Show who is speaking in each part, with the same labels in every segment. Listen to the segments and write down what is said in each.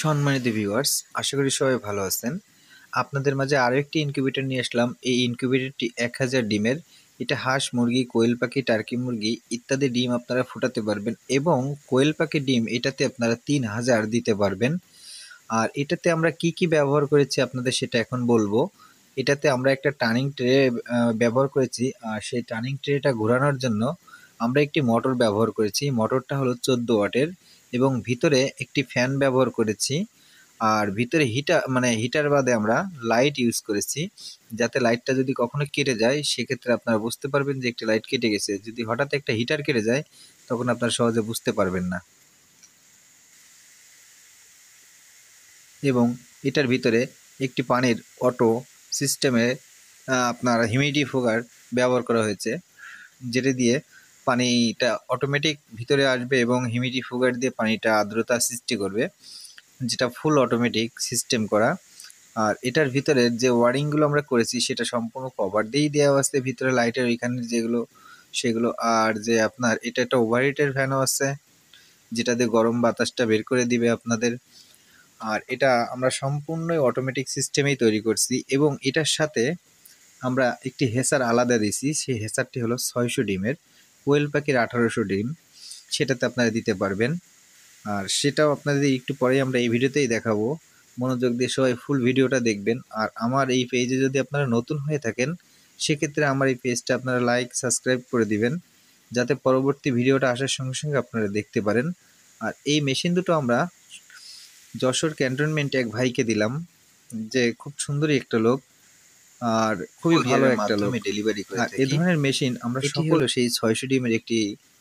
Speaker 1: সম্মানিত ভিউয়ার্স, আশা করি সবাই ভালো আছেন। আপনাদের মাঝে আরও একটি ইনকিউবেটর নিয়ে আসলাম। এই ইনকিউবেটরটি 1000 ডিমের। এটা হাঁস, মুরগি, কোয়েল পাখি, টার্কি মুরগি ইত্যাদি ডিম আপনারা ফোটাতে পারবেন এবং কোয়েল পাখির ডিম এটাতে আপনারা 3000 দিতে পারবেন। আর এটাতে আমরা কি কি ব্যবহার করেছি আপনাদের সেটা এখন বলবো। এটাতে আমরা একটা টার্নিং ট্রে ব্যবহার করেছি। আর সেই টার্নিং ট্রেটা ঘোরানোর জন্য আমরা একটি মোটর ব্যবহার করেছি। মোটরটা হলো 14 ওয়াটের এবং ভিতরে একটি ফ্যান ব্যবহার করেছি। আর ভিতরে হিটার বাদে আমরা লাইট ইউজ করেছি, যাতে লাইটটা যদি কখনো কেটে যায় সেক্ষেত্রে আপনারা বুঝতে পারবেন যে একটি লাইট কেটে গেছে। যদি হঠাৎ একটা হিটার কেটে যায় তখন আপনারা সহজে বুঝতে পারবেন না। এবং এটার ভিতরে একটি পানির অটো সিস্টেমে আপনার হিউমিডিফায়ার ব্যবহার করা হয়েছে, যেটা দিয়ে পানিটা অটোমেটিক ভিতরে আসবে এবং হিউমিডিফায়ার দিয়ে পানিটা আর্দ্রতা সৃষ্টি করবে, যেটা ফুল অটোমেটিক সিস্টেম করা। আর এটার ভিতরে যে ওয়ারিংগুলো আমরা করেছি সেটা সম্পূর্ণ কভার দিয়েই দেওয়া আছে, ভিতরে লাইটের ওইখানে যেগুলো সেগুলো। আর যে আপনার এটা একটা ওভারহিটের ফ্যানও আছে, যেটা দিয়ে গরম বাতাসটা বের করে দিবে আপনাদের। আর এটা আমরা সম্পূর্ণই অটোমেটিক সিস্টেমেই তৈরি করছি এবং এটার সাথে আমরা একটি হেসার আলাদা দিছি। সেই হেসারটি হলো 600 ডিমের, কোয়েল পাখির 1800 ডিম, সেটাতে আপনারা দিতে পারবেন। আর সেটাও আপনাদের একটু পরেই আমরা এই ভিডিওতেই দেখাবো। মনোযোগ দিয়ে সবাই ফুল ভিডিওটা দেখবেন। আর আমার এই পেজে যদি আপনারা নতুন হয়ে থাকেন সেক্ষেত্রে আমার এই পেজটা আপনারা লাইক সাবস্ক্রাইব করে দিবেন, যাতে পরবর্তী ভিডিওটা আসার সঙ্গে সঙ্গে আপনারা দেখতে পারেন। আর এই মেশিন দুটো আমরা যশোর ক্যান্টনমেন্টে এক ভাইকে দিলাম, যে খুব সুন্দরই একটা লোক আর খুবই ভালো একটা লোক।
Speaker 2: ডেলিভারি করে
Speaker 1: আর
Speaker 2: থাকি।
Speaker 1: এই ধরনের মেশিন আমরা
Speaker 2: এটি
Speaker 1: সকলে সেই 600 ডিমের একটি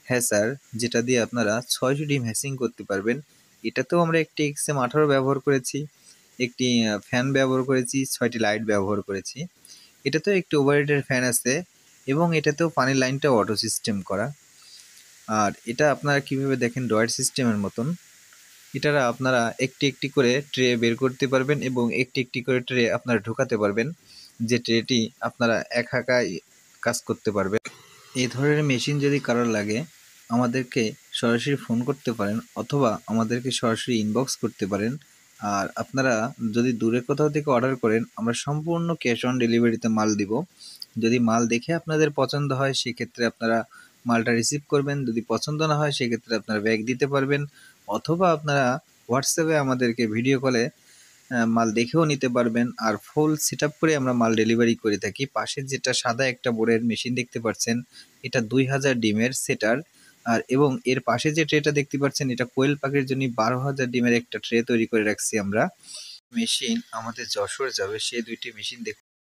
Speaker 1: হ্যাসার, যেটা দিয়ে আপনারা 600 ডিম হ্যাসিং করতে পারবেন। এটাতেও আমরা একটি XM18 ব্যবহার করেছি, একটি ফ্যান ব্যবহার করেছি, 6টি লাইট ব্যবহার করেছি। এটাতেও একটি ওভারহেডের ফ্যান আছে এবং এটাতেও পানির লাইনটাও অটো সিস্টেম করা। আর এটা আপনারা কিভাবে দেখেন ডয়ের সিস্টেমের মতন। এটারা আপনারা একটি একটি করে ট্রে বের করতে পারবেন এবং একটি একটি করে ট্রে আপনারা ঢোকাতে পারবেন, যে ট্রেটি আপনারা এক হাঁকায় কাজ করতে পারবেন। এই ধরনের মেশিন যদি কারোর লাগে আমাদেরকে সরাসরি ফোন করতে পারেন অথবা আমাদেরকে সরাসরি ইনবক্স করতে পারেন। আর আপনারা যদি দূরে কোথাও থেকে অর্ডার করেন আমরা সম্পূর্ণ ক্যাশ অন ডেলিভারিতে মাল দিব। যদি মাল দেখে আপনাদের পছন্দ হয় সেক্ষেত্রে আপনারা মালটা রিসিভ করবেন, যদি পছন্দ না হয় সেক্ষেত্রে আপনারা ব্যাক দিতে পারবেন, অথবা আপনারা হোয়াটসঅ্যাপে আমাদেরকে ভিডিও কলে মাল দেখেও নিতে পারবেন। আর ফুল সেটআপ করে আমরা মাল ডেলিভারি করে থাকি। পাশে যেটা সাদা একটা বোর্ডের মেশিন দেখতে পাচ্ছেন এটা 2000 ডিমের সেটার। আর এবং এর পাশে যে ট্রেটা দেখতে পাচ্ছেন এটা কোয়েল পাখির জন্য 12,000 ডিমের একটা ট্রে তৈরি করে রাখছি আমরা। মেশিন আমাদের যশোর যাবে, সেই দুইটি মেশিন